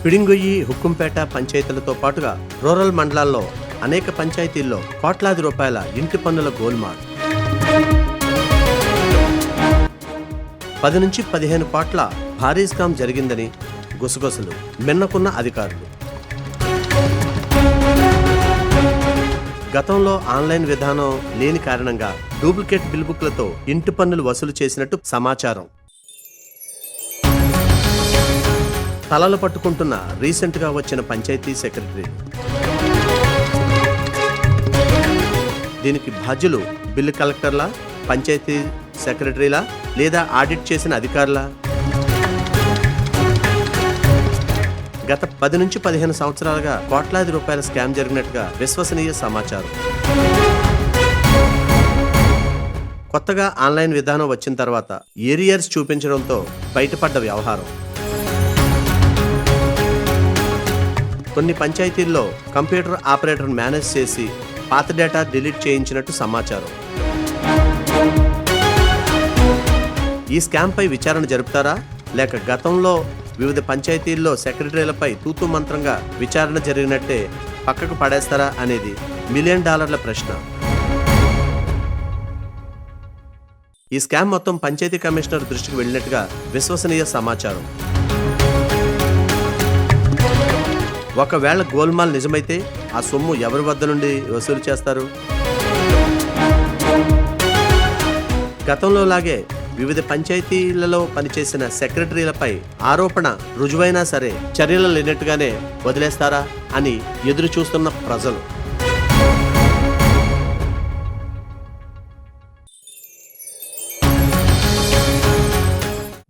పిడింగొయ్యి, హుక్కుంపేట పంచాయతీలతో పాటుగా రూరల్ మండలాల్లో అనేక పంచాయతీల్లో కోట్లాది రూపాయల ఇంటి పన్నుల గోల్మాల్. 10 నుంచి 15 కోట్ల భారీ స్కామ్ జరిగిందని గుసగుసలు మిన్నకున్న అధికారులు. గతంలో ఆన్లైన్ విధానం లేని కారణంగా డూప్లికేట్ బిల్ బుక్లతో ఇంటి పన్నులు వసూలు చేసినట్టు సమాచారం. తలలు పట్టుకుంటున్న రీసెంట్ గా వచ్చిన పంచాయతీ సెక్రటరీ. దీనికి బాధ్యులు బిల్లు కలెక్టర్లా, పంచాయతీ సెక్రటరీలా, లేదా ఆడిట్ చేసిన అధికారులా? గత 10 నుంచి 15 సంవత్సరాలుగా కోట్లాది రూపాయల స్కామ్ జరిగినట్టుగా విశ్వసనీయ సమాచారం. కొత్తగా ఆన్లైన్ విధానం వచ్చిన తర్వాత ఏరియర్స్ చూపించడంతో బయటపడ్డ వ్యవహారం. కొన్ని పంచాయతీల్లో కంప్యూటర్ ఆపరేటర్ మేనేజ్ చేసి పాత డేటా డిలీట్ చేయించినట్టు సమాచారం. ఈ స్కామ్ పై విచారణ జరుపుతారా, లేక గతంలో వివిధ పంచాయతీల్లో సెక్రటరీలపై తూతూ మంత్రంగా విచారణ జరిగినట్టే పక్కకు పడేస్తారా అనేది $1 మిలియన్ ప్రశ్న. ఈ స్కామ్ మొత్తం పంచాయతీ కమిషనర్ దృష్టికి వెళ్ళినట్టుగా విశ్వసనీయ సమాచారం. ఒకవేళ గోల్మాల్ నిజమైతే ఆ సొమ్ము ఎవరి వద్ద నుండి వసూలు చేస్తారు? గతంలో లాగే వివిధ పంచాయతీలలో పనిచేసిన సెక్రటరీలపై ఆరోపణ రుజువైనా సరే చర్యలు లేనట్టుగానే వదిలేస్తారా అని ఎదురు చూస్తున్న ప్రజలు.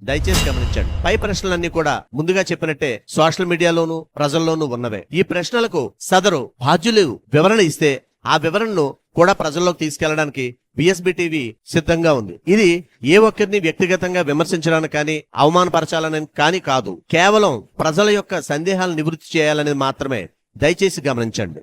దయచేసి గమనించండి, పై ప్రశ్నలన్నీ కూడా ముందుగా చెప్పినట్టే సోషల్ మీడియాలోనూ ప్రజల్లోనూ ఉన్నవే. ఈ ప్రశ్నలకు సదరు బాధ్యులు వివరణ ఇస్తే ఆ వివరణను కూడా ప్రజల్లోకి తీసుకెళ్లడానికి BSB టీవీ సిద్ధంగా ఉంది. ఇది ఏ ఒక్కరిని వ్యక్తిగతంగా విమర్శించడానికి కానీ అవమానపరచాలని కానీ కాదు, కేవలం ప్రజల యొక్క సందేహాలను నివృత్తి చేయాలనేది మాత్రమే. దయచేసి గమనించండి.